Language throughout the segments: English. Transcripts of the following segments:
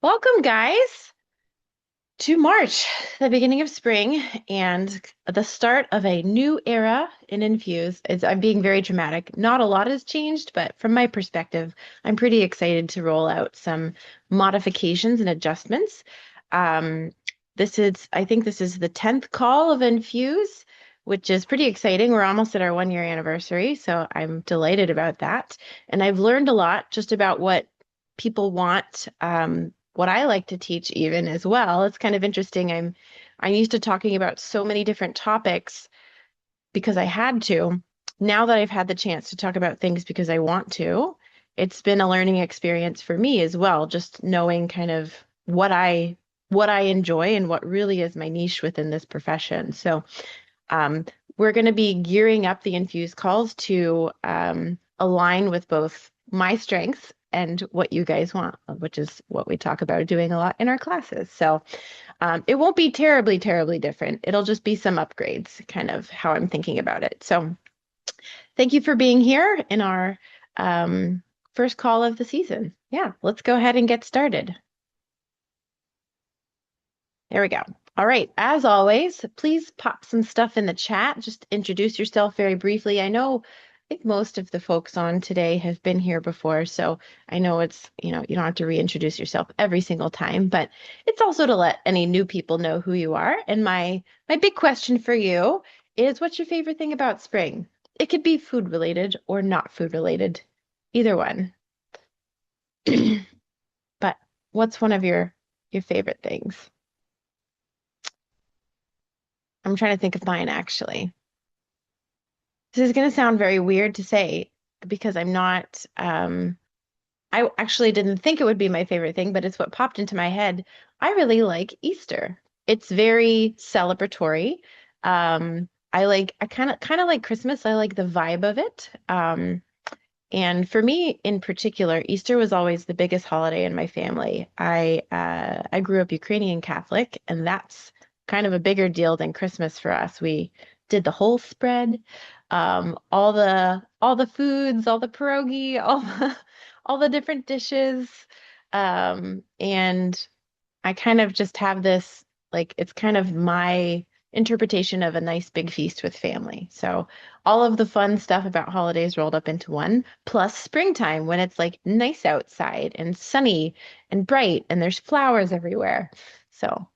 Welcome, guys, to March, the beginning of spring and the start of a new era in Infuse. I'm being very dramatic. Not a lot has changed, but from my perspective, I'm pretty excited to roll out some modifications and adjustments. Um, I think this is the 10th call of Infuse, which is pretty exciting. We're almost at our 1 year anniversary, so I'm delighted about that. And I've learned a lot just about what people want. What I like to teach even as well. It's kind of interesting. I'm used to talking about so many different topics because I had to. Now that I've had the chance to talk about things because I want to, it's been a learning experience for me as well, just knowing kind of what I enjoy and what really is my niche within this profession. So um, we're going to be gearing up the Infuse calls to align with both my strengths and what you guys want, which is what we talk about doing a lot in our classes. So it won't be terribly, terribly different. It'll just be some upgrades, kind of how I'm thinking about it. So thank you for being here in our first call of the season. Yeah, let's go ahead and get started. There we go. All right. As always, please pop some stuff in the chat. Just introduce yourself very briefly. I think most of the folks on today have been here before, so I know you don't have to reintroduce yourself every single time, but it's also to let any new people know who you are. And my big question for you is, what's your favorite thing about spring? It could be food related or not food related, either one. But what's one of your favorite things? I'm trying to think of mine actually. This is going to sound very weird to say because I'm not, I actually didn't think it would be my favorite thing, but it's what popped into my head. I really like Easter. It's very celebratory. I kind of like Christmas. I like the vibe of it. And for me in particular, Easter was always the biggest holiday in my family. I grew up Ukrainian Catholic, and that's kind of a bigger deal than Christmas for us. We did the whole spread, all the foods, all the pierogi, all the different dishes. And I kind of just have this, like, it's kind of my interpretation of a nice big feast with family. So all of the fun stuff about holidays rolled up into one, plus springtime when it's like nice outside and sunny and bright and there's flowers everywhere. So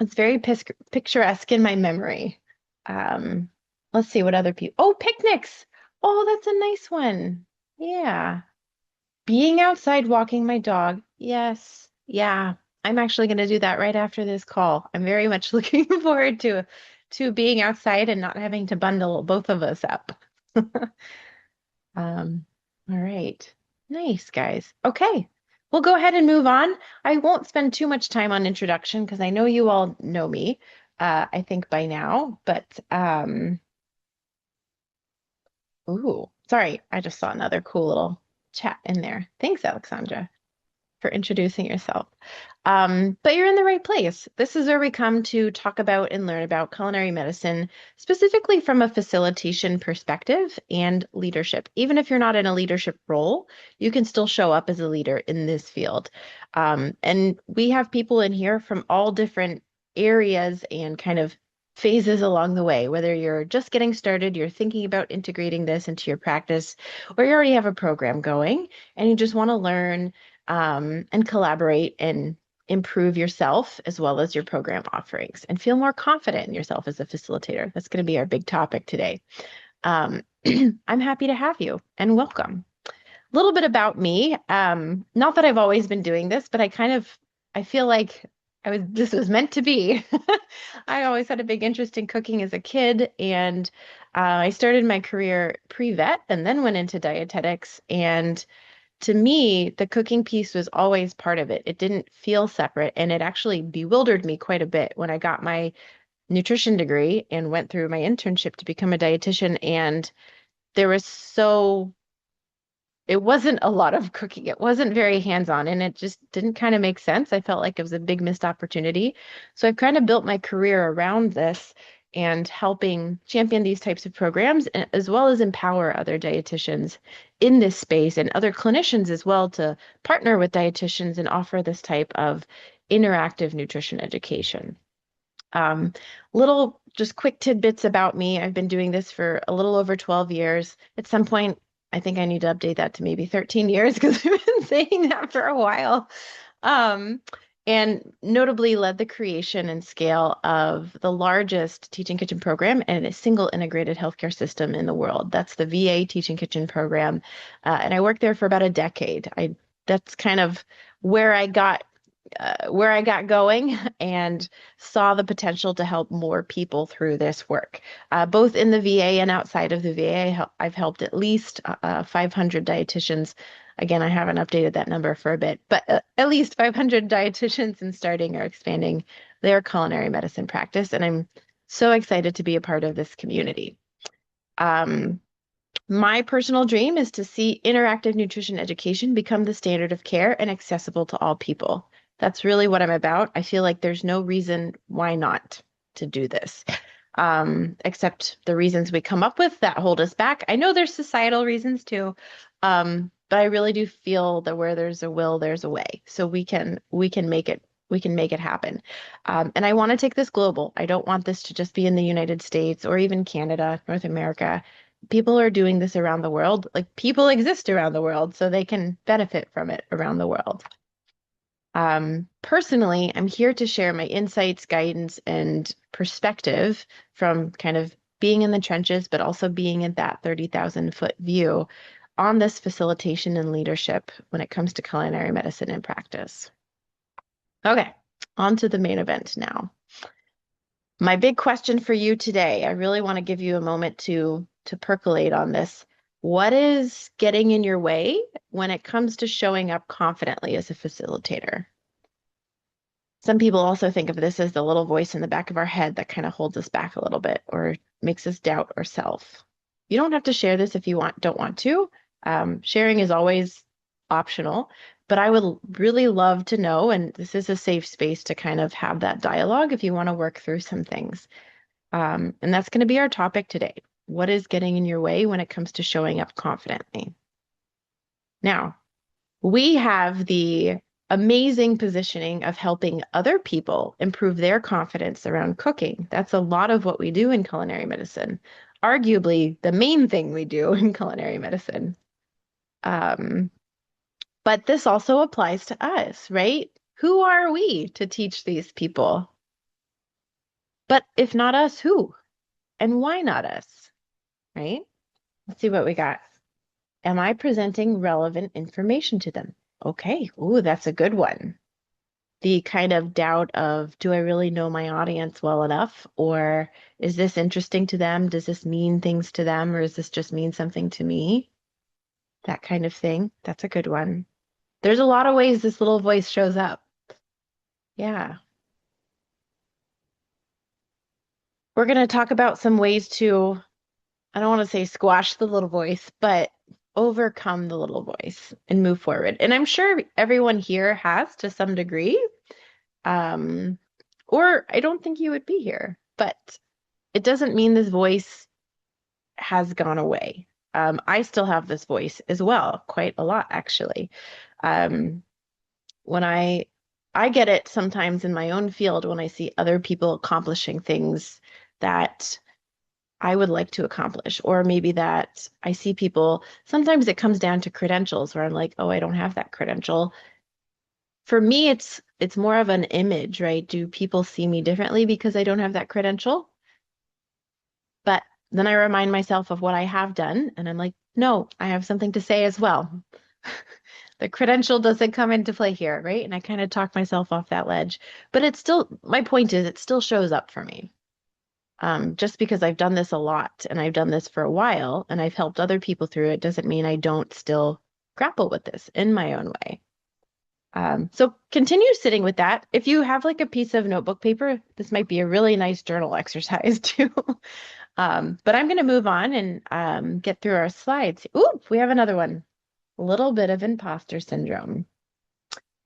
it's very picturesque in my memory. Um, let's see what other people. Oh, picnics. Oh, that's a nice one. Yeah. Being outside walking my dog. Yes. Yeah. I'm actually going to do that right after this call. I'm very much looking forward to being outside and not having to bundle both of us up. Um, all right. Nice, guys. Okay. We'll go ahead and move on. I won't spend too much time on introduction because I know you all know me, I think by now, but ooh, sorry, I just saw another cool little chat in there. Thanks, Alexandra, for introducing yourself. But you're in the right place. This is where we come to talk about and learn about culinary medicine, specifically from a facilitation perspective and leadership. Even if you're not in a leadership role, you can still show up as a leader in this field. And we have people in here from all different areas and kind of phases along the way, whether you're just getting started, you're thinking about integrating this into your practice, or you already have a program going and you just want to learn and collaborate and improve yourself as well as your program offerings and feel more confident in yourself as a facilitator. That's going to be our big topic today. I'm happy to have you and welcome. A little bit about me. Not that I've always been doing this, but I feel like this was meant to be. I always had a big interest in cooking as a kid, and I started my career pre-vet and then went into dietetics. And to me, the cooking piece was always part of it. It didn't feel separate, and it actually bewildered me quite a bit when I got my nutrition degree and went through my internship to become a dietitian. And there was it wasn't a lot of cooking. It wasn't very hands-on, and it just didn't kind of make sense. I felt like it was a big missed opportunity. So I've kind of built my career around this. and helping champion these types of programs, as well as empower other dietitians in this space and other clinicians as well to partner with dietitians and offer this type of interactive nutrition education. Um, little just quick tidbits about me. I've been doing this for a little over 12 years. At some point, I think I need to update that to maybe 13 years because I've been saying that for a while. Um, and notably led the creation and scale of the largest teaching kitchen program and a single integrated healthcare system in the world. That's the VA Teaching Kitchen program. And I worked there for about a decade. That's kind of where I got going and saw the potential to help more people through this work, both in the VA and outside of the VA. I've helped at least 500 dietitians. Again, I haven't updated that number for a bit, but at least 500 dietitians in starting or expanding their culinary medicine practice. And I'm so excited to be a part of this community. My personal dream is to see interactive nutrition education become the standard of care and accessible to all people. That's really what I'm about. I feel like there's no reason why not to do this, except the reasons we come up with that hold us back. I know there's societal reasons too, but I really do feel that where there's a will, there's a way. So we can make it happen. And I want to take this global. I don't want this to just be in the United States or even Canada, North America. People are doing this around the world. Like people exist around the world, so they can benefit from it around the world. Personally, I'm here to share my insights, guidance, and perspective from kind of being in the trenches, but also being in that 30,000-foot view on this facilitation and leadership when it comes to culinary medicine and practice. Okay, on to the main event now. My big question for you today, I really want to give you a moment to percolate on this. What is getting in your way when it comes to showing up confidently as a facilitator? Some people also think of this as the little voice in the back of our head that kind of holds us back a little bit or makes us doubt ourselves. You don't have to share this if you don't want to. Sharing is always optional, but I would really love to know, and this is a safe space to kind of have that dialogue if you want to work through some things. And that's going to be our topic today. What is getting in your way when it comes to showing up confidently? Now, we have the amazing positioning of helping other people improve their confidence around cooking. That's a lot of what we do in culinary medicine. Arguably, the main thing we do in culinary medicine. But this also applies to us, right? Who are we to teach these people? But if not us, who? And why not us? Right? Let's see what we got. Am I presenting relevant information to them? Okay. Ooh, that's a good one. The kind of doubt of, do I really know my audience well enough? Or is this interesting to them? Does this mean things to them? Or does this just mean something to me? That kind of thing. That's a good one. There's a lot of ways this little voice shows up. Yeah. We're going to talk about some ways to, I don't want to say squash the little voice, but overcome the little voice and move forward. And I'm sure everyone here has to some degree. Or I don't think you would be here, but it doesn't mean this voice has gone away. I still have this voice as well, quite a lot actually. When I get it sometimes in my own field when I see other people accomplishing things that I would like to accomplish, or maybe that I see people, sometimes it comes down to credentials where I'm like, oh, I don't have that credential. For me, it's more of an image, right? Do people see me differently because I don't have that credential? But then I remind myself of what I have done, and I'm like, no, I have something to say as well. The credential doesn't come into play here, right? And I kind of talk myself off that ledge. But it's still, my point is, it still shows up for me. Just because I've done this a lot and I've done this for a while and I've helped other people through it doesn't mean I don't still grapple with this in my own way. So continue sitting with that. If you have like a piece of notebook paper, this might be a really nice journal exercise too. But I'm going to move on and get through our slides. Ooh, we have another one. A little bit of imposter syndrome.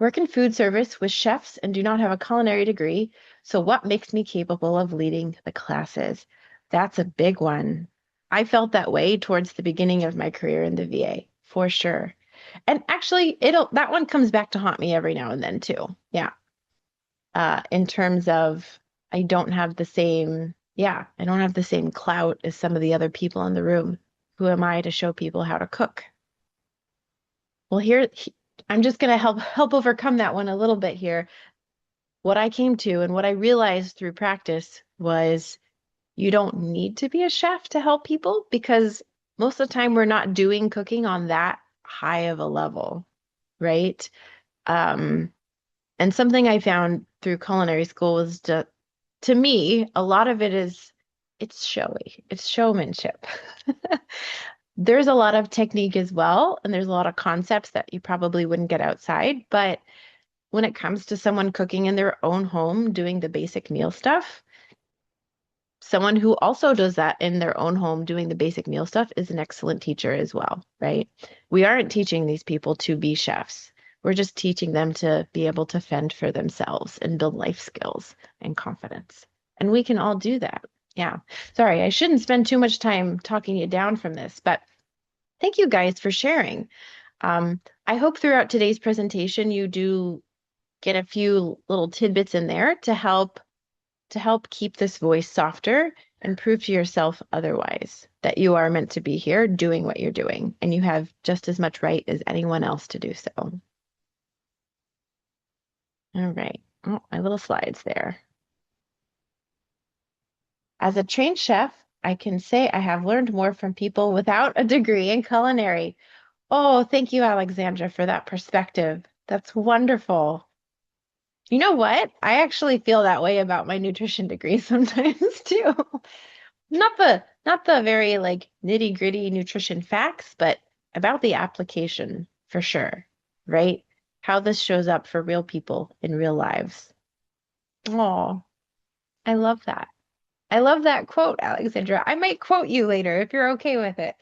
Work in food service with chefs and do not have a culinary degree. So what makes me capable of leading the classes? That's a big one. I felt that way towards the beginning of my career in the VA, for sure. And actually, that one comes back to haunt me every now and then too. Yeah. In terms of I don't have the same, yeah, I don't have the same clout as some of the other people in the room. Who am I to show people how to cook? Well, I'm just going to help overcome that one a little bit here. What I came to and what I realized through practice was you don't need to be a chef to help people because most of the time we're not doing cooking on that high of a level, right? Um, and something I found through culinary school was to me, a lot of it's showy, it's showmanship. There's a lot of technique as well, and there's a lot of concepts that you probably wouldn't get outside. But when it comes to someone cooking in their own home, doing the basic meal stuff, someone who also does that in their own home, doing the basic meal stuff, is an excellent teacher as well, right? We aren't teaching these people to be chefs. We're just teaching them to be able to fend for themselves and build life skills and confidence. And we can all do that. Yeah. Sorry, I shouldn't spend too much time talking you down from this, but thank you guys for sharing. I hope throughout today's presentation you do get a few little tidbits in there to help keep this voice softer and prove to yourself otherwise that you are meant to be here doing what you're doing and you have just as much right as anyone else to do so. All right. Oh, my little slides there. As a trained chef, I can say I have learned more from people without a degree in culinary. Oh, thank you, Alexandra, for that perspective. That's wonderful. You know what? I actually feel that way about my nutrition degree sometimes too. Not the very like nitty-gritty nutrition facts, but about the application for sure, right? How this shows up for real people in real lives. Oh, I love that. I love that quote, Alexandra. I might quote you later if you're okay with it.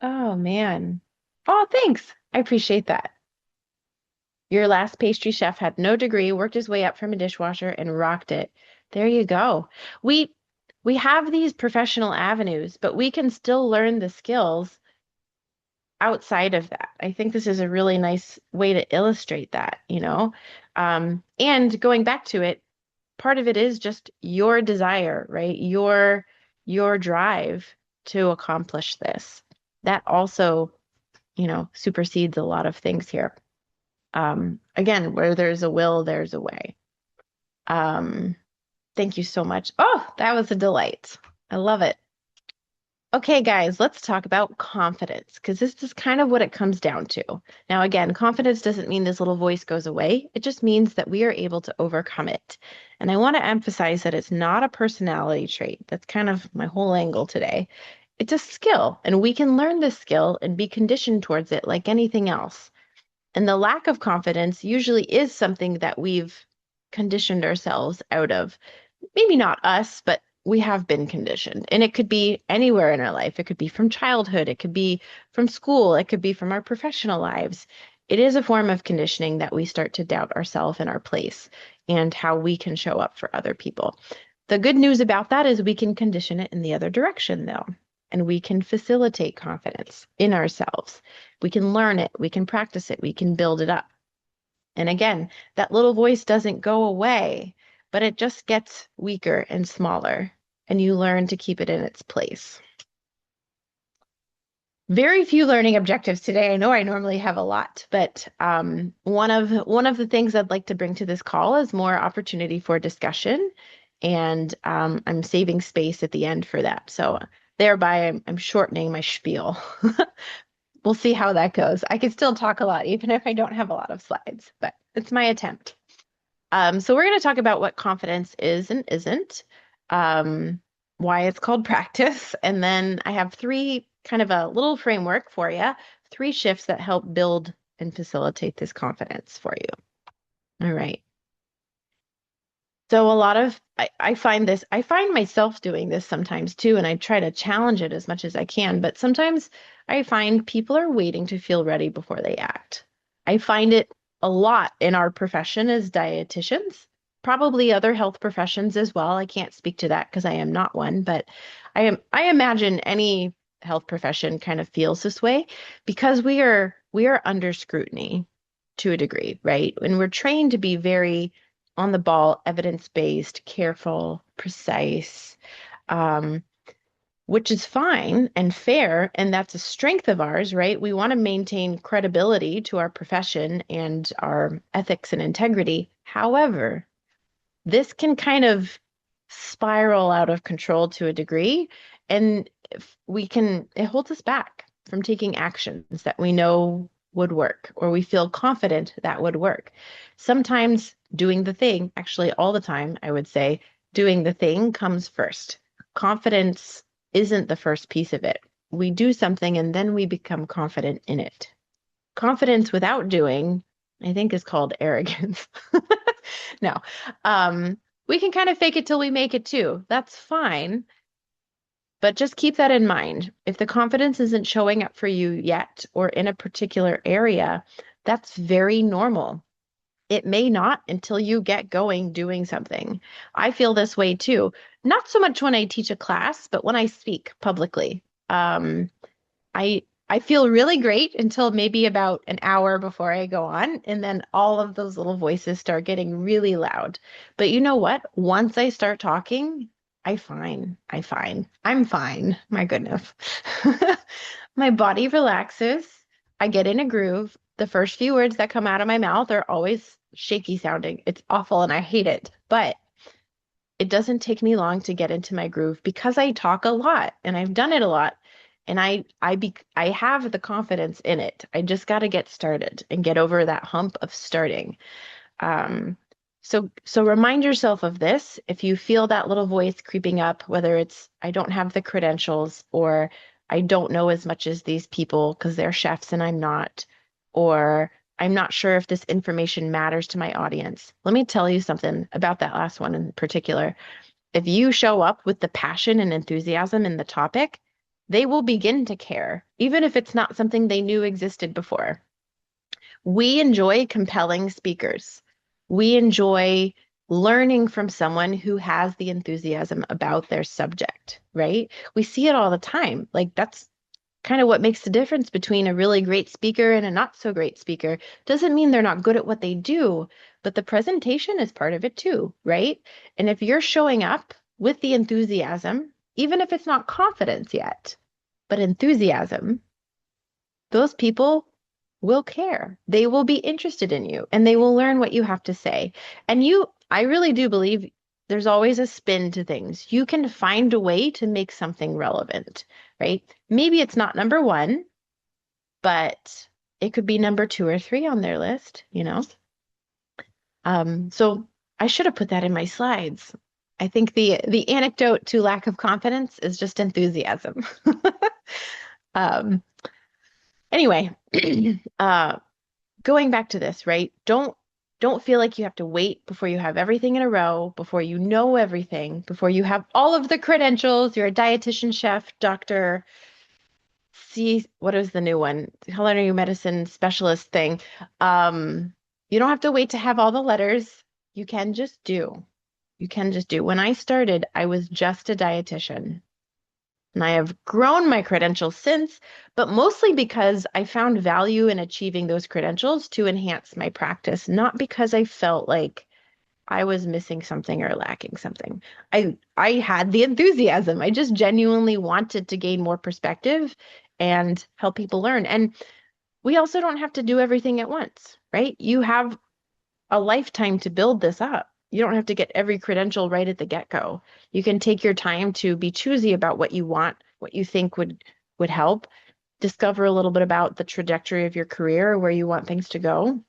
Oh man. Oh, thanks. I appreciate that. Your last pastry chef had no degree, worked his way up from a dishwasher, and rocked it. There you go. We we have these professional avenues, but we can still learn the skills outside of that. I think this is a really nice way to illustrate that, you know? And going back to it, part of it is just your desire, right? Your drive to accomplish this. That also, supersedes a lot of things here. Again, where there's a will, there's a way. Um, thank you so much. Oh, that was a delight. I love it. Okay, guys, let's talk about confidence because this is kind of what it comes down to. Now, again, confidence doesn't mean this little voice goes away. It just means that we are able to overcome it. And I want to emphasize that it's not a personality trait. That's kind of my whole angle today. It's a skill, and we can learn this skill and be conditioned towards it like anything else. And the lack of confidence usually is something that we've conditioned ourselves out of. Maybe not us, but we have been conditioned. And it could be anywhere in our life. It could be from childhood, it could be from school, it could be from our professional lives. It is a form of conditioning that we start to doubt ourselves and our place and how we can show up for other people. The good news about that is we can condition it in the other direction, though, and we can facilitate confidence in ourselves. We can learn it, we can practice it, we can build it up. And again, that little voice doesn't go away, but it just gets weaker and smaller, and you learn to keep it in its place. Very few learning objectives today. I know I normally have a lot, but one of the things I'd like to bring to this call is more opportunity for discussion, and I'm saving space at the end for that. So thereby, I'm shortening my spiel. We'll see how that goes. I can still talk a lot, even if I don't have a lot of slides, but it's my attempt. So we're going to talk about what confidence is and isn't, why it's called practice, and then I have three kind of a little framework for you, three shifts that help build and facilitate this confidence for you. All right. So a lot of I find this, I find myself doing this sometimes too, and I try to challenge it as much as I can, but sometimes I find people are waiting to feel ready before they act. I find it a lot in our profession as dietitians, probably other health professions as well. I can't speak to that because I am not one, but I imagine any health profession kind of feels this way because we are under scrutiny to a degree, right? And we're trained to be very on the ball, evidence-based, careful, precise, um, which is fine and fair, and that's a strength of ours, right? We want to maintain credibility to our profession and our ethics and integrity. However, this can kind of spiral out of control to a degree, and if we can, it holds us back from taking actions that we know would work or we feel confident that would work. Sometimes doing the thing, actually, all the time, I would say, doing the thing comes first. Confidence isn't the first piece of it. We do something and then we become confident in it. Confidence without doing, I think, is called arrogance. No. We can kind of fake it till we make it too. That's fine. But just keep that in mind. If the confidence isn't showing up for you yet or in a particular area, that's very normal. It may not until you get going doing something. I feel this way too. Not so much when I teach a class, but when I speak publicly. I feel really great until maybe about an hour before I go on, and then all of those little voices start getting really loud. But you know what? Once I start talking, I'm fine. My goodness. My body relaxes. I get in a groove. The first few words that come out of my mouth are always shaky sounding. It's awful and I hate it. But it doesn't take me long to get into my groove because I talk a lot and I've done it a lot. And I have the confidence in it. I just got to get started and get over that hump of starting. Um, so remind yourself of this. If you feel that little voice creeping up, whether it's I don't have the credentials or I don't know as much as these people because they're chefs and I'm not, or I'm not sure if this information matters to my audience. Let me tell you something about that last one in particular. If you show up with the passion and enthusiasm in the topic, they will begin to care, even if it's not something they knew existed before. We enjoy compelling speakers. We enjoy learning from someone who has the enthusiasm about their subject, right? We see it all the time. Like that's kind of what makes the difference between a really great speaker and a not so great speaker. Doesn't mean they're not good at what they do, but the presentation is part of it too, right? And if you're showing up with the enthusiasm, even if it's not confidence yet, but enthusiasm, those people will care. They will be interested in you and they will learn what you have to say. And I really do believe there's always a spin to things. You can find a way to make something relevant, right? Maybe it's not number one, but it could be number two or three on their list, you know? So I should have put that in my slides. I think the anecdote to lack of confidence is just enthusiasm. Um, anyway, uh, going back to this, right? Don't feel like you have to wait before you have everything in a row, before you know everything, before you have all of the credentials. You're a dietitian, chef, doctor, see what is the new one? Culinary medicine specialist thing. Um, you don't have to wait to have all the letters. You can just do. You can just do. When I started, I was just a dietitian. And I have grown my credentials since, but mostly because I found value in achieving those credentials to enhance my practice, not because I felt like I was missing something or lacking something. I had the enthusiasm. I just genuinely wanted to gain more perspective and help people learn. And we also don't have to do everything at once, right? You have a lifetime to build this up. You don't have to get every credential right at the get-go. You can take your time to be choosy about what you want, what you think would help, discover a little bit about the trajectory of your career, where you want things to go.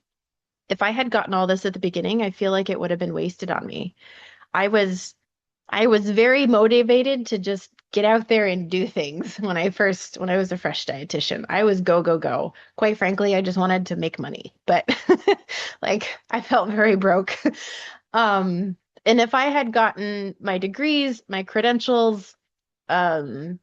If I had gotten all this at the beginning, I feel like it would have been wasted on me. I was I was very motivated to just get out there and do things when I was a fresh dietitian. I was go, go, go. Quite frankly, I just wanted to make money, but like I felt very broke. Um, And if I had gotten my degrees, my credentials, um,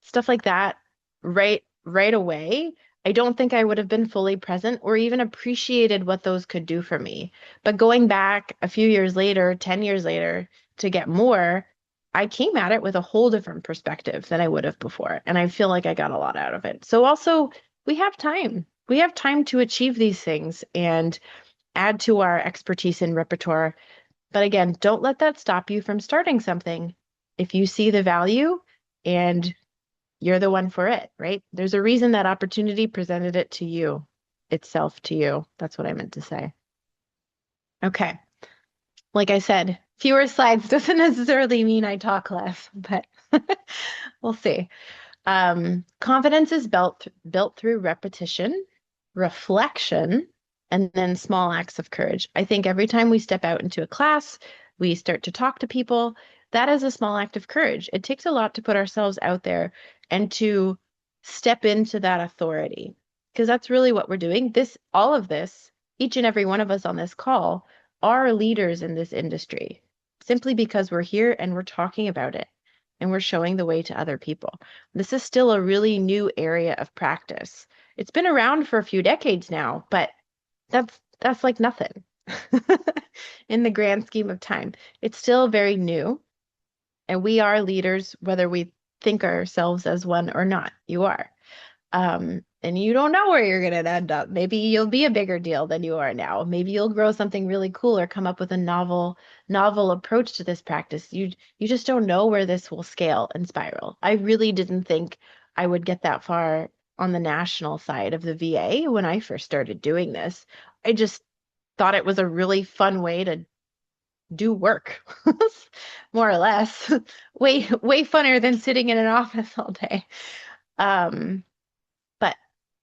stuff like that right away, I don't think I would have been fully present or even appreciated what those could do for me. But going back a few years later, 10 years later, to get more, I came at it with a whole different perspective than I would have before. And I feel like I got a lot out of it. So also, we have time. We have time to achieve these things and add to our expertise and repertoire. But again, don't let that stop you from starting something. If you see the value and you're the one for it, right? There's a reason that opportunity presented it to you, itself to you. That's what I meant to say. Okay. Like I said, fewer slides doesn't necessarily mean I talk less, but we'll see. Confidence is built through repetition, reflection, and then small acts of courage. I think every time we step out into a class, we start to talk to people, that is a small act of courage. It takes a lot to put ourselves out there and to step into that authority, because that's really what we're doing. All of this, each and every one of us on this call are leaders in this industry simply because we're here and we're talking about it and we're showing the way to other people. This is still a really new area of practice. It's been around for a few decades now, but that's like nothing in the grand scheme of time. It's still very new, and we are leaders whether we think ourselves as one or not. You are. And you don't know where you're going to end up. Maybe you'll be a bigger deal than you are now. Maybe you'll grow something really cool or come up with a novel approach to this practice. You just don't know where this will scale and spiral. I really didn't think I would get that far on the national side of the VA when I first started doing this. I just thought it was a really fun way to do work, more or less. Way funner than sitting in an office all day. Um, but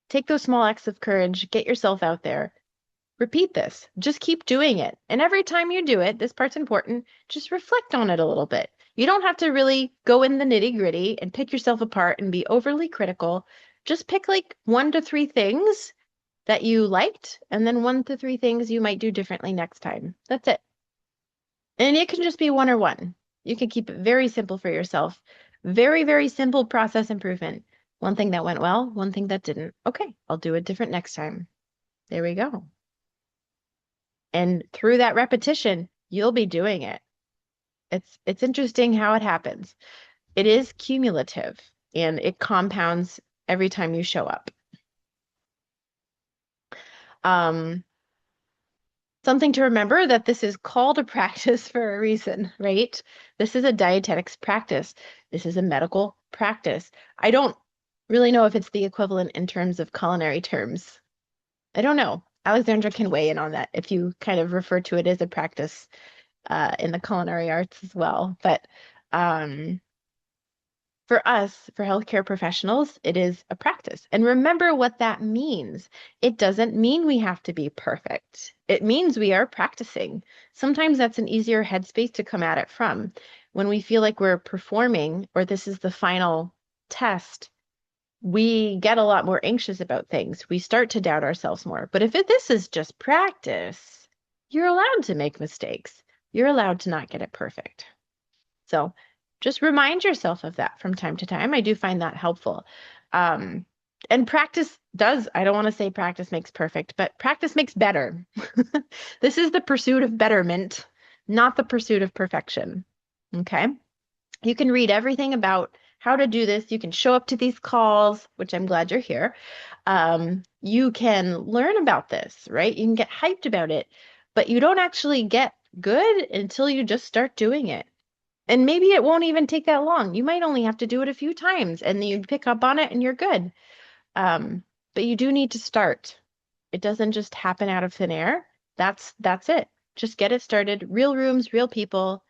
take those small acts of courage, get yourself out there, repeat this, just keep doing it. And every time you do it, this part's important, just reflect on it a little bit. You don't have to really go in the nitty gritty and pick yourself apart and be overly critical. Just pick like 1 to 3 things that you liked, and then 1 to 3 things you might do differently next time. That's it. And it can just be one or one. You can keep it very simple for yourself. Very, very simple process improvement. One thing that went well, one thing that didn't. Okay, I'll do it different next time. There we go. And through that repetition, you'll be doing it. It's interesting how it happens. It is cumulative and it compounds every time you show up. Something to remember that this is called a practice for a reason, right? This is a dietetics practice. This is a medical practice. I don't really know if it's the equivalent in terms of culinary terms. I don't know. Alexandra can weigh in on that if you kind of refer to it as a practice in the culinary arts as well. But for us, for healthcare professionals, it is a practice. And remember what that means. It doesn't mean we have to be perfect. It means we are practicing. Sometimes that's an easier headspace to come at it from. When we feel like we're performing or this is the final test, we get a lot more anxious about things. We start to doubt ourselves more. But if this is just practice, you're allowed to make mistakes. You're allowed to not get it perfect. So just remind yourself of that from time to time. I do find that helpful. And practice does, I don't want to say practice makes perfect, but practice makes better. This is the pursuit of betterment, not the pursuit of perfection. Okay. You can read everything about how to do this. You can show up to these calls, which I'm glad you're here. You can learn about this, right? You can get hyped about it, but you don't actually get good until you just start doing it. And maybe it won't even take that long. You might only have to do it a few times and then you pick up on it and you're good. But you do need to start. It doesn't just happen out of thin air. That's it. Just get it started. Real rooms, real people.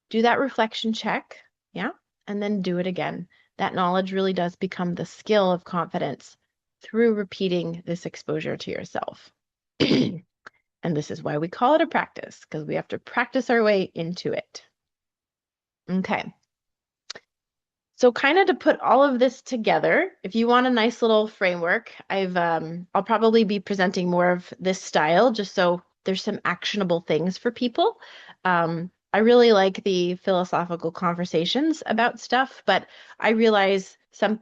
Do that reflection check. Yeah. And then do it again. That knowledge really does become the skill of confidence through repeating this exposure to yourself. And this is why we call it a practice, because we have to practice our way into it. Okay. So kind of to put all of this together, if you want a nice little framework, I'll probably be presenting more of this style just so there's some actionable things for people. I really like the philosophical conversations about stuff, but I realize some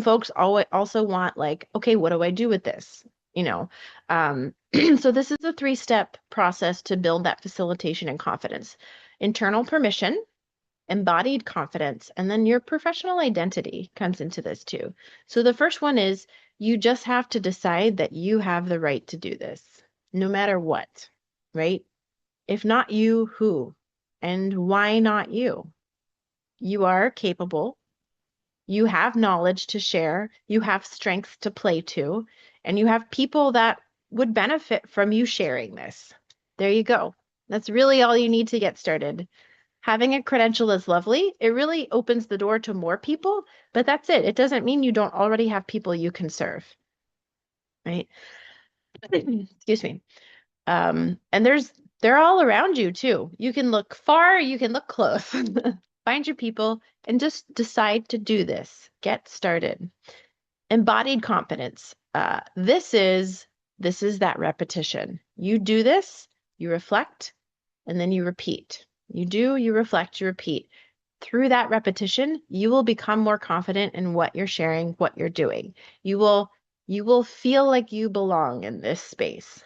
folks always also want like, okay, what do I do with this? You know, so this is a three-step process to build that facilitation and confidence. Internal permission, embodied confidence, and then your professional identity comes into this too. So the first one is you just have to decide that you have the right to do this, no matter what, right? If not you, who? And why not you? You are capable. You have knowledge to share. You have strengths to play to. And you have people that would benefit from you sharing this. There you go. That's really all you need to get started. Having a credential is lovely. It really opens the door to more people, but that's it. It doesn't mean you don't already have people you can serve, right? Excuse me. And they're all around you too. You can look far, you can look close. Find your people and just decide to do this. Get started. Embodied competence. This is that repetition. You do this, you reflect, and then you repeat. You do, you reflect, you repeat. Through that repetition, you will become more confident in what you're sharing, what you're doing. You will feel like you belong in this space.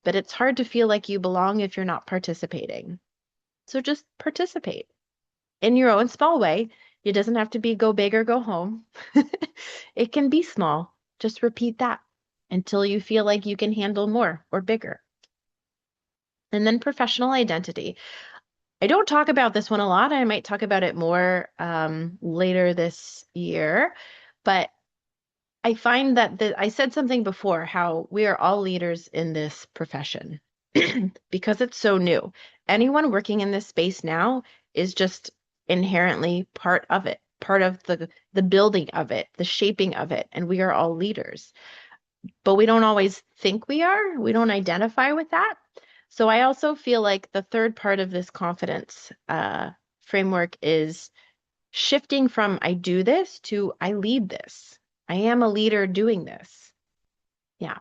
But it's hard to feel like you belong if you're not participating. So just participate in your own small way. It doesn't have to be go big or go home. It can be small. Just repeat that until you feel like you can handle more or bigger. And then professional identity. I don't talk about this one a lot. I might talk about it more later this year, but I find that I said something before how we are all leaders in this profession because it's so new. Anyone working in this space now is just inherently part of it, part of the building of it, the shaping of it, and we are all leaders. But we don't always think we are. We don't identify with that. So I also feel like the third part of this confidence framework is shifting from I do this to I lead this. I am a leader doing this. Yeah.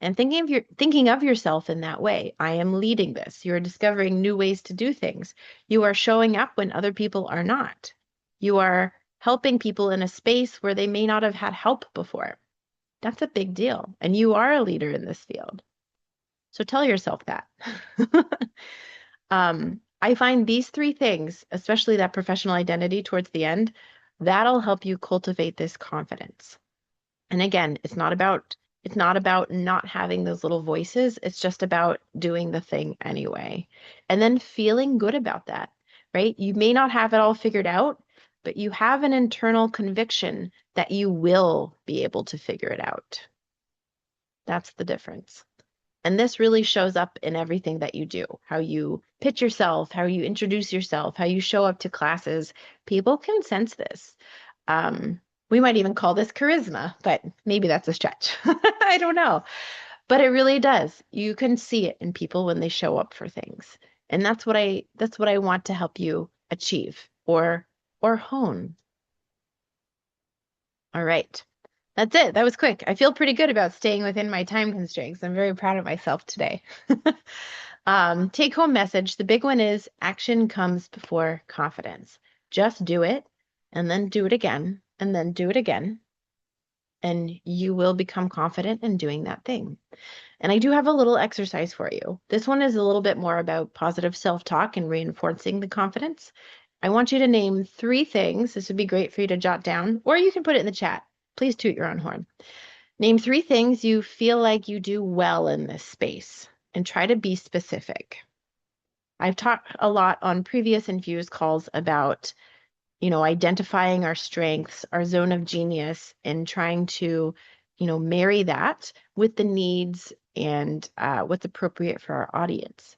And thinking of yourself in that way. I am leading this. You're discovering new ways to do things. You are showing up when other people are not. You are helping people in a space where they may not have had help before. That's a big deal. And you are a leader in this field. So tell yourself that. I find these three things, especially that professional identity towards the end, that'll help you cultivate this confidence. And again, it's not about not having those little voices. It's just about doing the thing anyway. And then feeling good about that, right? You may not have it all figured out, but you have an internal conviction that you will be able to figure it out. That's the difference. And this really shows up in everything that you do, how you pitch yourself, how you introduce yourself, how you show up to classes. People can sense this. We might even call this charisma, but maybe that's a stretch. I don't know. But it really does. You can see it in people when they show up for things. And that's what I want to help you achieve or hone. All right. That's it. That was quick. I feel pretty good about staying within my time constraints. I'm very proud of myself today. Take home message. The big one is action comes before confidence. Just do it and then do it again and then do it again. And you will become confident in doing that thing. And I do have a little exercise for you. This one is a little bit more about positive self-talk and reinforcing the confidence. I want you to name 3 things. This would be great for you to jot down, or you can put it in the chat. Please toot your own horn. Name 3 things you feel like you do well in this space and try to be specific. I've talked a lot on previous Infuse calls about, identifying our strengths, our zone of genius, and trying to, marry that with the needs and what's appropriate for our audience.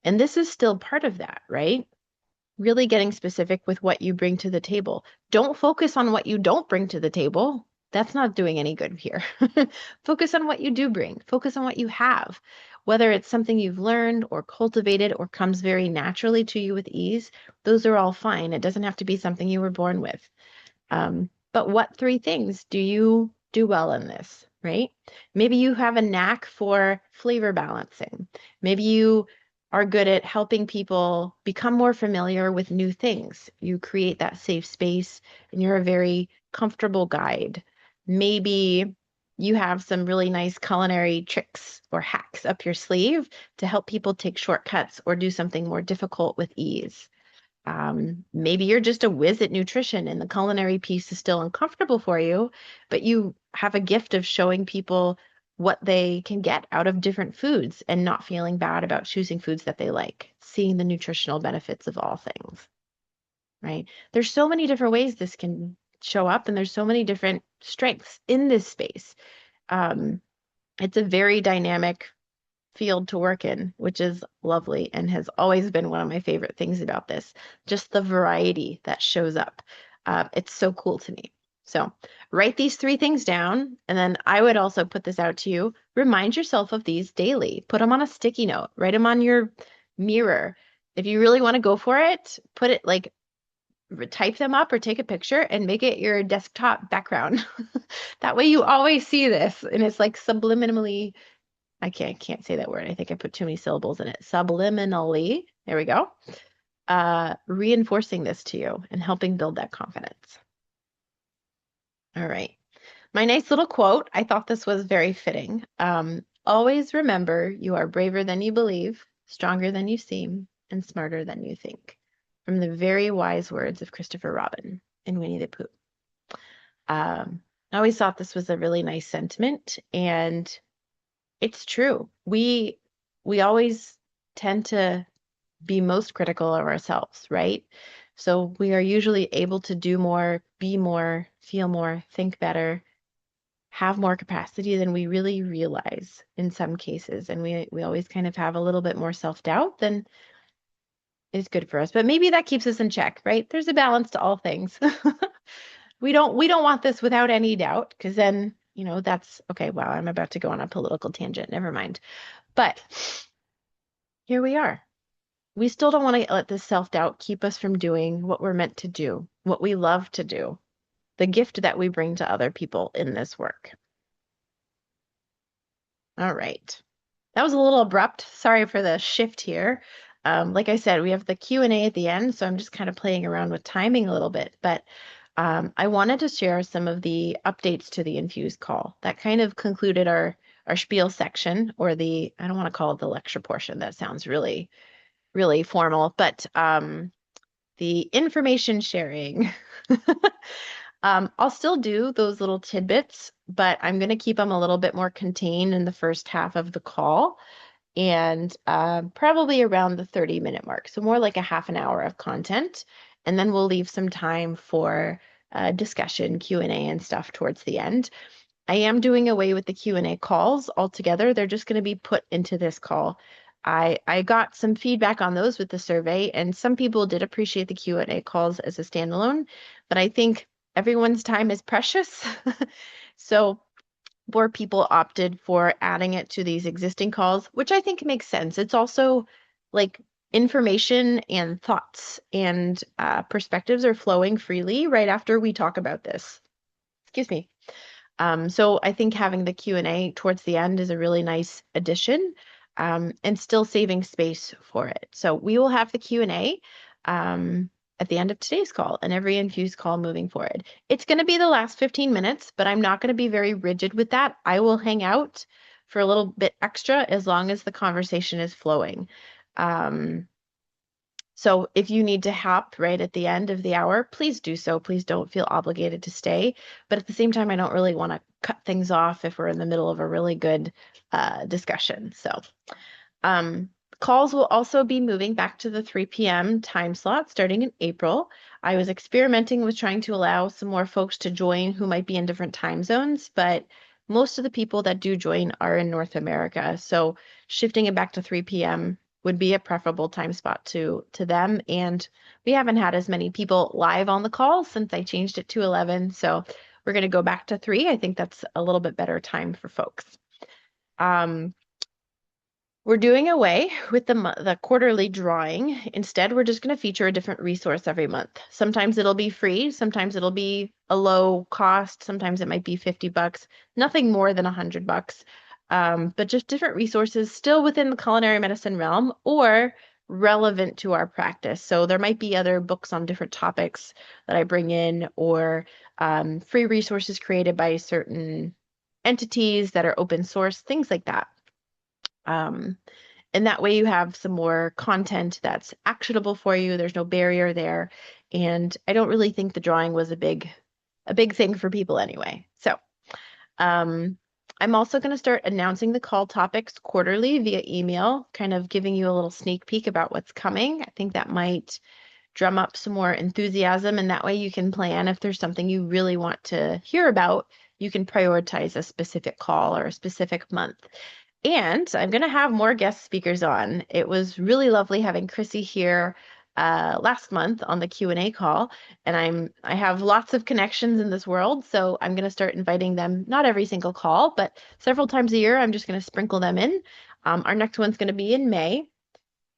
And this is still part of that, right? Really getting specific with what you bring to the table. Don't focus on what you don't bring to the table. That's not doing any good here. Focus on what you do bring. Focus on what you have. Whether it's something you've learned or cultivated or comes very naturally to you with ease, those are all fine. It doesn't have to be something you were born with. But what 3 things do you do well in this, right? Maybe you have a knack for flavor balancing. Maybe you are good at helping people become more familiar with new things. You create that safe space and you're a very comfortable guide. Maybe you have some really nice culinary tricks or hacks up your sleeve to help people take shortcuts or do something more difficult with ease. Maybe you're just a whiz at nutrition and the culinary piece is still uncomfortable for you, but you have a gift of showing people what they can get out of different foods and not feeling bad about choosing foods that they like, seeing the nutritional benefits of all things, right? There's so many different ways this can show up, and there's so many different strengths in this space. Um, it's a very dynamic field to work in, which is lovely and has always been one of my favorite things about this. Just the variety that shows up. It's so cool to me. So write these three things down, and then I would also put this out to you. Remind yourself of these daily. Put them on a sticky note. Write them on your mirror. If you really want to go for it, put it like type them up or take a picture and make it your desktop background. That way you always see this, and it's like subliminally I can't say that word. I think I put too many syllables in it. Subliminally, there we go. Reinforcing this to you and helping build that confidence. All right. My nice little quote, I thought this was very fitting. Always remember you are braver than you believe, stronger than you seem, and smarter than you think. From the very wise words of Christopher Robin in Winnie the Pooh. I always thought this was a really nice sentiment, and it's true. We always tend to be most critical of ourselves, right? So we are usually able to do more, be more, feel more, think better, have more capacity than we really realize in some cases. And we always kind of have a little bit more self-doubt than is good for us. But maybe that keeps us in check, right? There's a balance to all things. We don't want this without any doubt, because then, that's okay. Wow, I'm about to go on a political tangent. Never mind. But here we are. We still don't want to let this self-doubt keep us from doing what we're meant to do, what we love to do, the gift that we bring to other people in this work. All right. That was a little abrupt. Sorry for the shift here. Like I said, we have the Q&A at the end, so I'm just kind of playing around with timing a little bit. But I wanted to share some of the updates to the Infuse call. That kind of concluded our spiel section, or I don't want to call it the lecture portion. That sounds really, really formal, but the information sharing. I'll still do those little tidbits, but I'm going to keep them a little bit more contained in the first half of the call, and probably around the 30-minute mark. So more like a half an hour of content. And then we'll leave some time for discussion, Q&A and stuff towards the end. I am doing away with the Q&A calls altogether. They're just going to be put into this call. I got some feedback on those with the survey, and some people did appreciate the Q&A calls as a standalone, but I think everyone's time is precious. So more people opted for adding it to these existing calls, which I think makes sense. It's also like information and thoughts and perspectives are flowing freely right after we talk about this. Excuse me. So I think having the Q&A towards the end is a really nice addition, and still saving space for it. So we will have the Q&A at the end of today's call and every Infuse call moving forward. It's going to be the last 15 minutes, but I'm not going to be very rigid with that. I will hang out for a little bit extra as long as the conversation is flowing. So if you need to hop right at the end of the hour, please do so. Please don't feel obligated to stay. But at the same time, I don't really want to cut things off if we're in the middle of a really good discussion. So calls will also be moving back to the 3 p.m. time slot starting in April. I was experimenting with trying to allow some more folks to join who might be in different time zones, but most of the people that do join are in North America. So shifting it back to 3 p.m. would be a preferable time spot to them. And we haven't had as many people live on the call since I changed it to 11. So we're going to go back to 3. I think that's a little bit better time for folks. We're doing away with the quarterly drawing. Instead, we're just going to feature a different resource every month. Sometimes it'll be free. Sometimes it'll be a low cost. Sometimes it might be $50, nothing more than $100. but just different resources still within the culinary medicine realm or relevant to our practice. So there might be other books on different topics that I bring in, or free resources created by certain entities that are open source, things like that. Um, and that way you have some more content that's actionable for you. There's no barrier there. And I don't really think the drawing was a big thing for people anyway. So um, I'm also going to start announcing the call topics quarterly via email, kind of giving you a little sneak peek about what's coming. I think that might drum up some more enthusiasm, and that way you can plan if there's something you really want to hear about, you can prioritize a specific call or a specific month. And I'm going to have more guest speakers on. It was really lovely having Chrissy here last month on the Q&A call, and I have lots of connections in this world, so I'm going to start inviting them, not every single call, but several times a year. I'm just going to sprinkle them in. Our next one's going to be in May.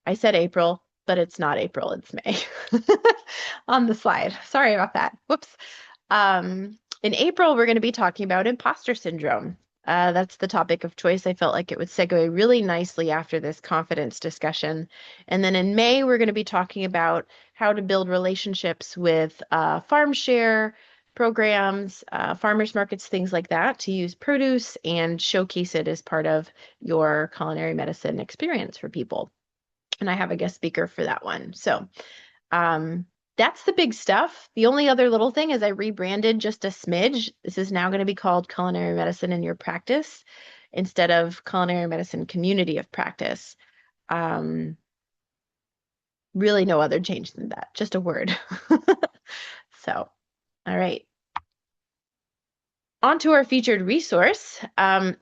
I said April, but it's not April, it's May on the slide. Sorry about that. Whoops. In April, we're going to be talking about imposter syndrome. That's the topic of choice. I felt like it would segue really nicely after this confidence discussion. And then in May, we're going to be talking about how to build relationships with farm share programs, farmers markets, things like that, to use produce and showcase it as part of your culinary medicine experience for people. And I have a guest speaker for that one. So that's the big stuff. The only other little thing is I rebranded just a smidge. This is now going to be called Culinary Medicine in Your Practice instead of Culinary Medicine Community of Practice. Really no other change than that, just a word. So, all right. On to our featured resource.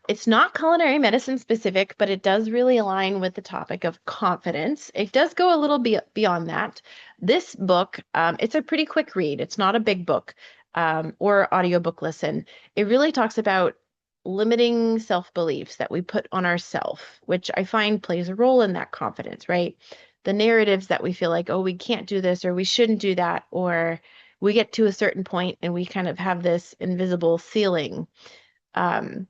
It's not culinary medicine specific, but it does really align with the topic of confidence. It does go a little beyond that. This book, it's a pretty quick read. It's not a big book or audiobook listen. It really talks about limiting self-beliefs that we put on ourselves, which I find plays a role in that confidence, right? The narratives that we feel like, oh, we can't do this or we shouldn't do that, or we get to a certain point and we kind of have this invisible ceiling. So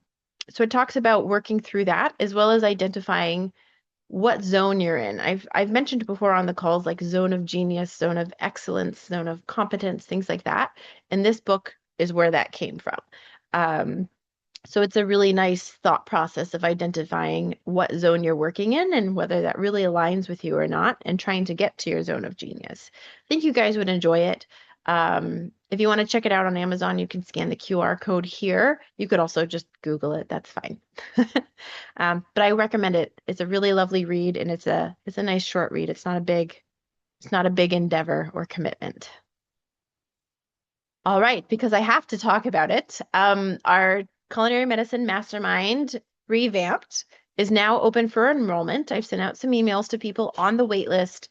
it talks about working through that as well as identifying what zone you're in. I've mentioned before on the calls like zone of genius, zone of excellence, zone of competence, things like that. And this book is where that came from. So it's a really nice thought process of identifying what zone you're working in and whether that really aligns with you or not, and trying to get to your zone of genius. I think you guys would enjoy it. If you want to check it out on Amazon, you can scan the QR code here. You could also just Google it. That's fine. But I recommend it. It's a really lovely read, and it's a nice short read. It's not a big endeavor or commitment. All right, because I have to talk about it. Our Culinary Medicine Mastermind revamped is now open for enrollment. I've sent out some emails to people on the wait list.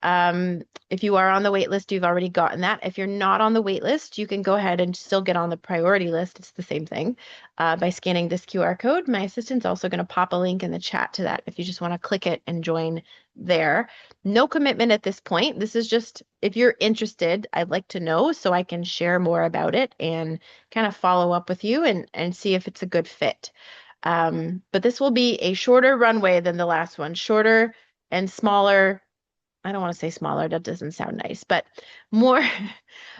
If you are on the wait list, you've already gotten that. If you're not on the wait list, you can go ahead and still get on the priority list. It's the same thing by scanning this QR code. My assistant's also going to pop a link in the chat to that if you just want to click it and join there. No commitment at this point. This is just, if you're interested, I'd like to know so I can share more about it and kind of follow up with you and see if it's a good fit. But this will be a shorter runway than the last one, shorter and smaller. I don't want to say smaller, that doesn't sound nice, but more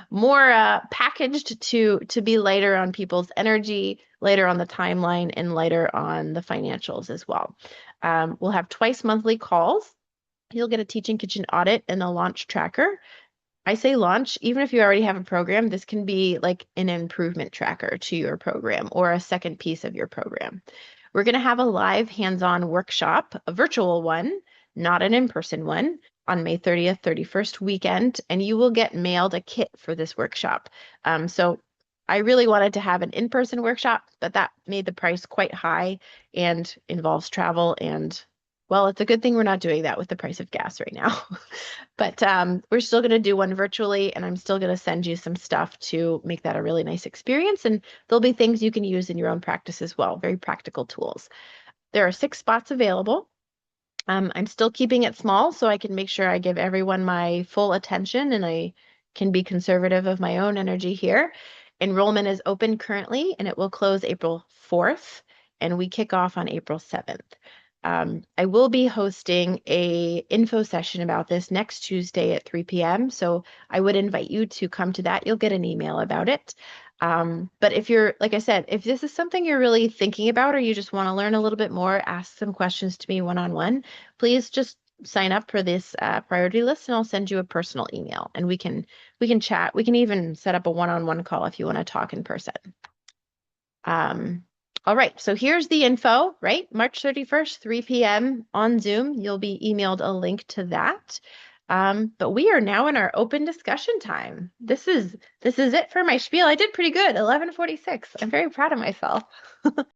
packaged to be lighter on people's energy, lighter on the timeline, and lighter on the financials as well. We'll have twice monthly calls. You'll get a teaching kitchen audit and a launch tracker. I say launch, even if you already have a program, this can be like an improvement tracker to your program or a second piece of your program. We're going to have a live hands-on workshop, a virtual one, not an in-person one, on May 30th, 31st weekend, and you will get mailed a kit for this workshop. So I really wanted to have an in-person workshop, but that made the price quite high and involves travel. And well, it's a good thing we're not doing that with the price of gas right now. But we're still going to do one virtually, and I'm still going to send you some stuff to make that a really nice experience. And there'll be things you can use in your own practice as well, very practical tools. There are 6 spots available. I'm still keeping it small so I can make sure I give everyone my full attention and I can be conservative of my own energy here. Enrollment is open currently and it will close April 4th. and we kick off on April 7th. I will be hosting a info session about this next Tuesday at 3 p.m. So I would invite you to come to that. You'll get an email about it. But if you're, like I said, if this is something you're really thinking about or you just want to learn a little bit more, ask some questions to me one-on-one, please just sign up for this priority list and I'll send you a personal email and we can chat. We can even set up a one-on-one call if you want to talk in person. All right, so here's the info, right? March 31st, 3 p.m. on Zoom. You'll be emailed a link to that. But we are now in our open discussion time. This is it for my spiel. I did pretty good, 11:46. I'm very proud of myself.